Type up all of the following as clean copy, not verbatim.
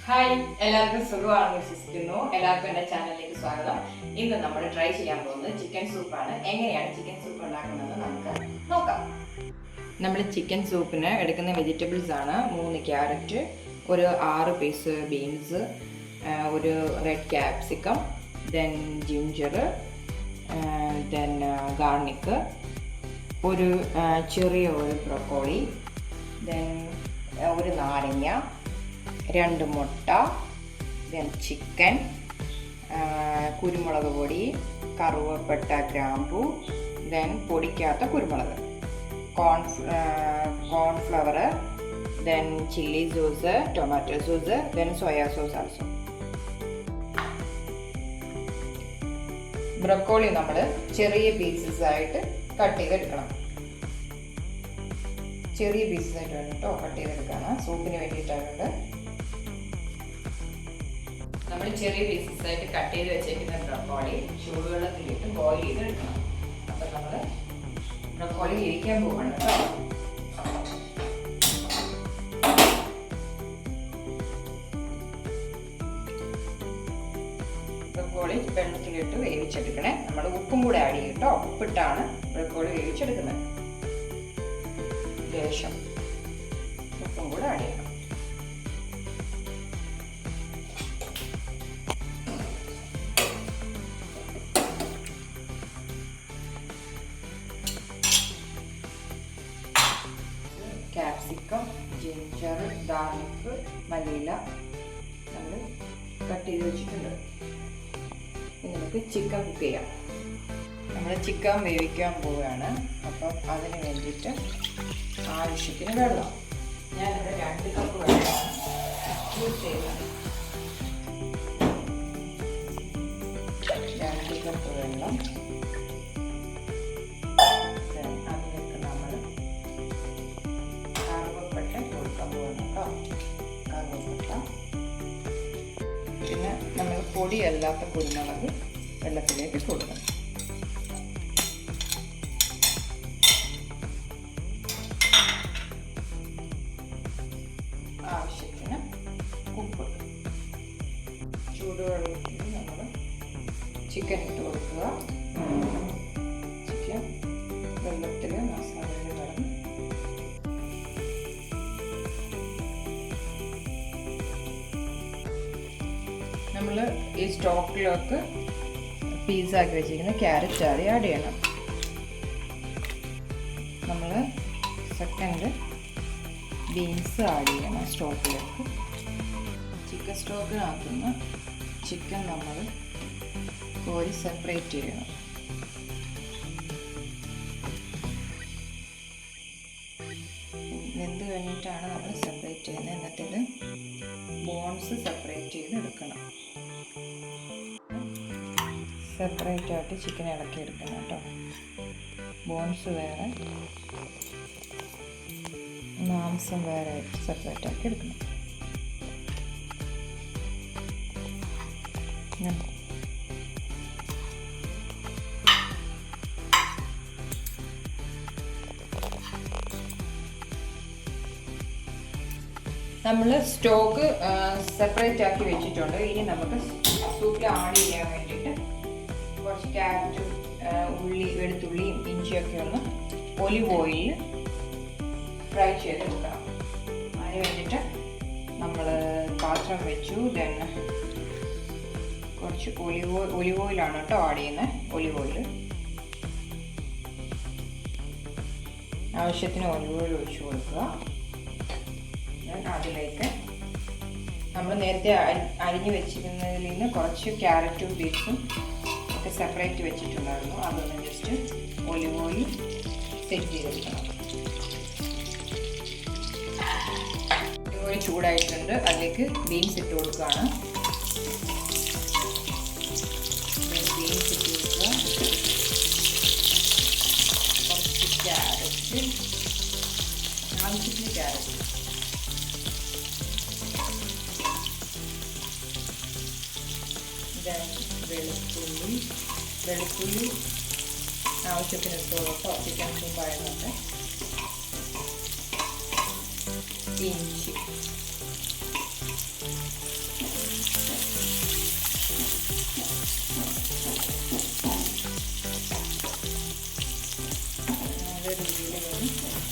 Hi, എല്ലാവർക്കും സുഖമാണെന്ന് വിശ്വസിക്കുന്നു. എല്ലാവർക്കും എൻ്റെ ചാനലിലേക്ക് സ്വാഗതം. ഇന്ന് നമ്മൾ ട്രൈ ചെയ്യാൻ പോകുന്നത് ചിക്കൻ സൂപ്പാണ്. എങ്ങനെയാണ് ചിക്കൻ സൂപ്പ് ഉണ്ടാക്കുന്നത് നമുക്ക് നോക്കാം. നമ്മൾ ചിക്കൻ സൂപ്പിന് എടുക്കുന്ന വെജിറ്റബിൾസ് ആണ് 3 ക്യാരറ്റ്, ഒരു 6 പീസ് ബീൻസ്, ഒരു red capsicum, then ginger, then garlic, ഒരു ചെറിയ ഒരു ബ്രൊക്കോളി, ദെൻ ഒരു നാരങ്ങ, 2 മുട്ട, ദെൻ ചിക്കൻ, കുരുമുളക് പൊടി, കറുവപ്പട്ട, ഗ്രാമ്പു, ദെൻ പൊടിക്കാത്ത കുരുമുളക്, cornflour, then chilli sauce, tomato sauce, then soya sauce also. Broccoli നമ്മൾ ചെറിയ പീസസ് ആയിട്ട് കട്ട് ചെയ്തെടുക്കണം. ചെറിയ പീസസ് ആയിട്ട് വേണം കേട്ടോ കട്ട് ചെയ്തെടുക്കാണ്. സൂപ്പിന് വേണ്ടിയിട്ടാണ് നമ്മൾ ചെറിയ പീസസ് ആയിട്ട് കട്ട് ചെയ്ത് വെച്ചേക്കുന്ന ബ്രൊക്കോളി ചൂടുവെള്ളത്തിലിട്ട് ബോയിൽ ചെയ്തെടുക്കണം. അപ്പം നമ്മൾ ബ്രൊക്കോളി ഇരിക്കാൻ പോവാണ് കേട്ടോ. ബ്രൊക്കോളി വെള്ളത്തിലിട്ട് വേവിച്ചെടുക്കണേ. നമ്മൾ ഉപ്പും കൂടെ ആഡ് ചെയ്യും കേട്ടോ. ഉപ്പിട്ടാണ് ബ്രൊക്കോളി വേവിച്ചെടുക്കുന്നത്. ലേശം ഉപ്പും കൂടെ ആഡ് ചെയ്യണം. ക്യാപ്സിക്കം, ജിഞ്ചർ, ഗാർലിക്, മല്ലിയില നമ്മൾ കട്ട് ചെയ്ത് വെച്ചിട്ടുണ്ട്. ഇനി നമുക്ക് ചിക്കൻ കുക്ക് ചെയ്യാം. നമ്മൾ ചിക്കൻ വേവിക്കാൻ പോവുകയാണ്. അപ്പം അതിന് വേണ്ടിയിട്ട് ആവശ്യത്തിന് വെള്ളം. ഞാനിവിടെ 2 കപ്പ് വെള്ളമാണ് യൂസ് ചെയ്യുന്നത്. 2 കപ്പ് വെള്ളം. അതിലേക്ക് നമ്മൾ കറുവപ്പട്ട കൊടുക്കാൻ പോകുന്നു കേട്ടോ. കറുവപ്പട്ട, പിന്നെ നമ്മൾ പൊടിയല്ലാത്ത കുരുമുളക് വെള്ളത്തിലേക്ക് കൊടുക്കണം. ആവശ്യത്തിന് ഉപ്പ്. ചൂടുവെള്ളത്തിൽ നമ്മൾ ചിക്കൻ ഇട്ട് കൊടുക്കുക. ചിക്കൻ വെള്ളത്തിൽ മസാലയിൽ കിടന്ന് നമ്മൾ ഈ സ്റ്റോക്കിലേക്ക് പീസാക്കി വെച്ചിരിക്കുന്ന ക്യാരറ്റ് ആദ്യം ആഡ് ചെയ്യണം. നമ്മൾ സെക്കൻഡ് ബീൻസ് ആഡ് ചെയ്യണം സ്റ്റോക്കിലേക്ക്. ചിക്കൻ സ്റ്റോക്കിനകത്തുനിന്ന് ചിക്കൻ നമ്മൾ കോരി സെപ്പറേറ്റ് ചെയ്യണം. വെന്ത് കഴിഞ്ഞിട്ടാണ് നമ്മൾ സെപ്പറേറ്റ് ചെയ്യുന്നത്. എന്നിട്ട് ബോൺസ് സെപ്പറേറ്റ് ചെയ്ത് എടുക്കണം. സെപ്പറേറ്റ് ആയിട്ട് ചിക്കൻ ഇളക്കി എടുക്കണം കേട്ടോ. ബോൺസ് വേറെ, മാംസം വേറെ സെപ്പറേറ്റ് ആക്കി എടുക്കണം. നമ്മൾ സ്റ്റോക്ക് സെപ്പറേറ്റ് ആക്കി വെച്ചിട്ടുണ്ട്. ഇനി നമുക്ക് സൂപ്പിൽ ആഡ് ചെയ്യാൻ വേണ്ടിയിട്ട് കുറച്ച് ക്യാരറ്റും ഉള്ളി, വെളുത്തുള്ളിയും ഇഞ്ചിയൊക്കെ ഒന്ന് ഒലിവ് ഓയിലിൽ ഫ്രൈ ചെയ്തെടുക്കണം. അതിന് വേണ്ടിയിട്ട് നമ്മൾ പാത്രം വെച്ചു. ദെൻ കുറച്ച് ഒലിവ് ഓയിലാണ് കേട്ടോ ആഡ് ചെയ്യുന്നത്. ഒലിവ് ഓയിൽ ആവശ്യത്തിന് ഒലിവ് ഓയിൽ ഒഴിച്ച് കൊടുക്കുക. അതിലേക്ക് നമ്മൾ നേരത്തെ അരിഞ്ഞു വെച്ചിരുന്നതിൽ നിന്ന് കുറച്ച് ക്യാരറ്റും ബീൻസും ഒക്കെ സെപ്പറേറ്റ് വെച്ചിട്ടുണ്ടായിരുന്നു. അതൊന്ന് ജസ്റ്റ് ഒലിവ് ഓയിൽ സെറ്റ് ചെയ്തെടുക്കണം. ഓയിൽ ചൂടായിട്ടുണ്ട്. അതിലേക്ക് ബീൻസ് ഇട്ട് കൊടുക്കുകയാണ്. ബീൻസ് ഇട്ട് കൊടുക്കുക. കുറച്ച് ക്യാരറ്റ്, ആവശ്യത്തിന് ക്യാരറ്റ്, വെളുത്തുള്ളി ആവശ്യത്തിന് ഇട്ട് കേട്ടോ. ചിക്കൻ സൂപ്പായതുകൊണ്ട് ഇഞ്ചി,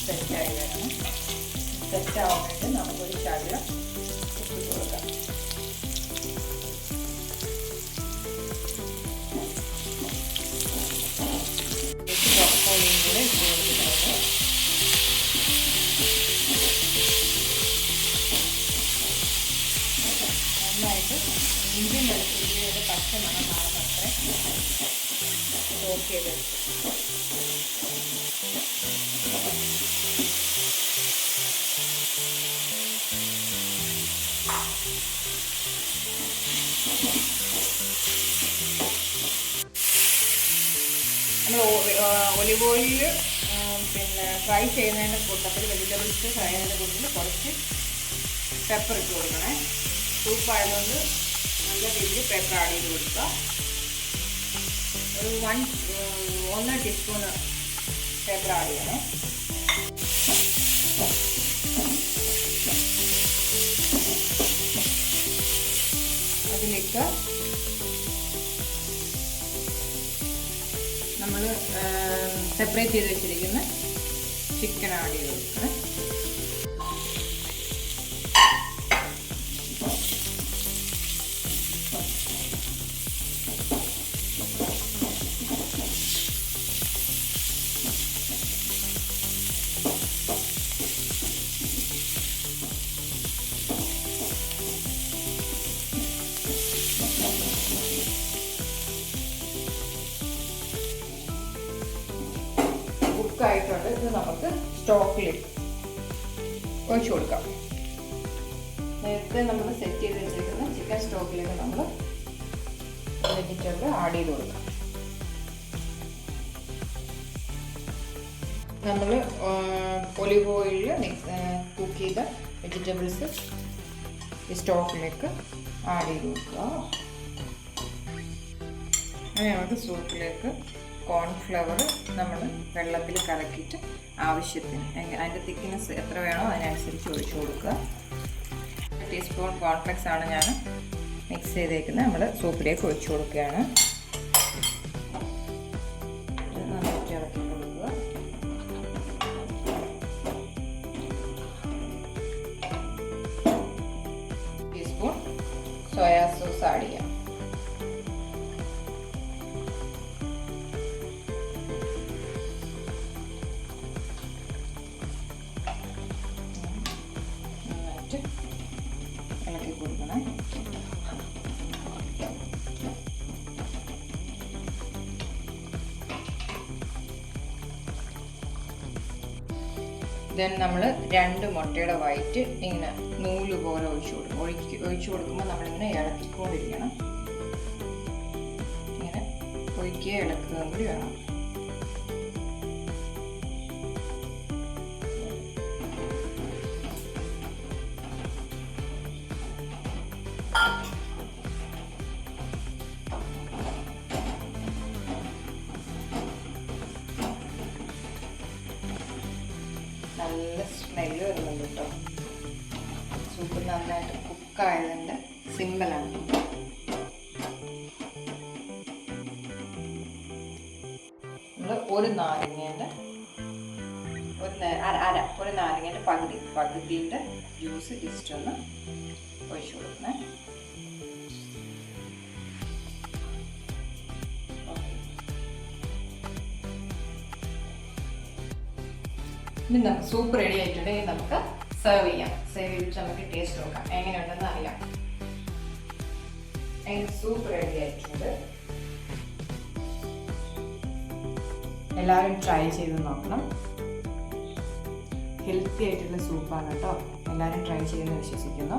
സെറ്റായി വരണം. സെറ്റാവാൻ വേണ്ടി നമുക്കൊരു ശകലം ഉപ്പ് കൊടുക്കാം. ബ്രോക്കോളിയും കൂടെ ഇട്ട് കൊടുക്കുന്നത് നന്നായിട്ട് ഇഞ്ചി വെളുത്തുള്ളിയുടെ പച്ച മണം മാറുന്നത്രേ സോക്ക് ചെയ്തെടുക്കും. നമ്മൾ ഒലിവ് ഓയിലിൽ പിന്നെ ഫ്രൈ ചെയ്യുന്നതിൻ്റെ കൂട്ടത്തിൽ വെജിറ്റബിൾസ് ഫ്രൈ ചെയ്യുന്നതിൻ്റെ കൂട്ടത്തിൽ കുറച്ച് പെപ്പർ ഇട്ട് കൊടുക്കണേ. സൂപ്പ് ആയതുകൊണ്ട് നല്ല രീതിയിൽ പെപ്പർ ആഡ് ചെയ്ത് കൊടുക്കുക. ഒരു 1 ടീസ്പൂണ് പെപ്പർ ആഡ് ചെയ്യണേ. അതിലേക്ക് നമ്മൾ സെപ്പറേറ്റ് ചെയ്ത് വെച്ചിരിക്കുന്ന ചിക്കൻ ആഡ് ചെയ്ത് കൊടുക്കണം. ആയിട്ടുണ്ട്. ഇത് നമുക്ക് സ്റ്റോക്കിലേക്ക് ഒഴിച്ചു കൊടുക്കാം. നേരത്തെ നമ്മൾ സെറ്റ് ചെയ്ത് വെച്ചിരിക്കുന്ന ചിക്കൻ സ്റ്റോക്കിലേക്ക് നമ്മൾ വെജിറ്റബിൾ ആഡ് ചെയ്ത് കൊടുക്കാം. നമ്മൾ ഒലിവ് ഓയിലിൽ കുക്ക് ചെയ്ത വെജിറ്റബിൾസ് ഈ സ്റ്റോക്കിലേക്ക് ആഡ് ചെയ്ത് കൊടുക്കുക. അങ്ങനെ നമുക്ക് സൂപ്പിലേക്ക് കോൺഫ്ലവർ നമ്മൾ വെള്ളത്തിൽ കലക്കിയിട്ട് ആവശ്യത്തിന് അതിൻ്റെ തിക്നെസ് എത്ര വേണോ അതിനനുസരിച്ച് ഒഴിച്ചു കൊടുക്കുക. 1 ടീസ്പൂൺ കോൺഫ്ലെക്സ് ആണ് ഞാൻ മിക്സ് ചെയ്തേക്കുന്നത്. നമ്മൾ സൂപ്പിലേക്ക് ഒഴിച്ചു കൊടുക്കുകയാണ്. നന്നായിട്ട് ഇളക്കി കൊടുക്കുക. ടീസ്പൂൺ സോയാ സോസ് ആഡ് ചെയ്യാം. ഇളക്കി കൊടുക്കണം. ദെൻ നമ്മൾ 2 മുട്ടയുടെ വൈറ്റ് ഇങ്ങനെ നൂല് പോലെ ഒഴിച്ചു കൊടുക്കുമ്പോൾ നമ്മളിങ്ങനെ ഇളക്കിക്കൊണ്ടിരിക്കണം. ഇങ്ങനെ ഒഴിക്കുക ഇളക്കുകയും കൂടി വേണം. നല്ല സ്മെല്ല് വരുന്നുണ്ട് കേട്ടോ. സൂപ്പ് നന്നായിട്ട് കുക്കായതിൻ്റെ സിമ്പിളാണ്. നമ്മൾ ഒരു നാരങ്ങേൻ്റെ പകുതിയുടെ ജ്യൂസ് ജസ്റ്റ് ഒന്ന് ഒഴിച്ചു കൊടുക്കണേ. ഇനി സൂപ്പ് റെഡി ആയിട്ടുണ്ടെങ്കിൽ നമുക്ക് സെർവ് ചെയ്യാം. സെർവ് ചെയ്തിട്ട് നമുക്ക് ടേസ്റ്റ് നോക്കാം എങ്ങനെയുണ്ടെന്ന് അറിയാം. സൂപ്പ് റെഡി ആയിട്ടുണ്ട്. എല്ലാവരും ട്രൈ ചെയ്ത് നോക്കണം. ഹെൽത്തി ആയിട്ടുള്ള സൂപ്പാണ് കേട്ടോ. എല്ലാവരും ട്രൈ ചെയ്യുമെന്ന് വിശ്വസിക്കുന്നു.